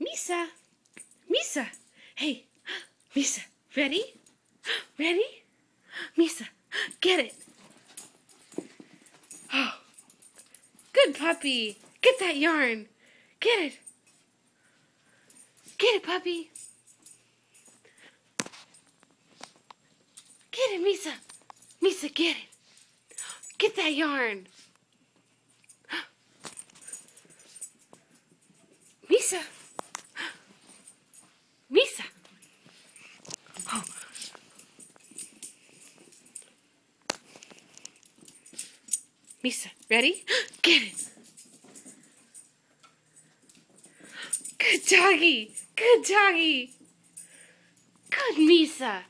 Misa. Misa. Hey, Misa, ready? Ready? Misa, get it. Oh, good puppy. Get that yarn. Get it. Get it, puppy. Get it, Misa. Misa, get it. Get that yarn. Misa. Misa. Oh. Misa, ready? Get it. Good doggy. Good doggy. Good Misa.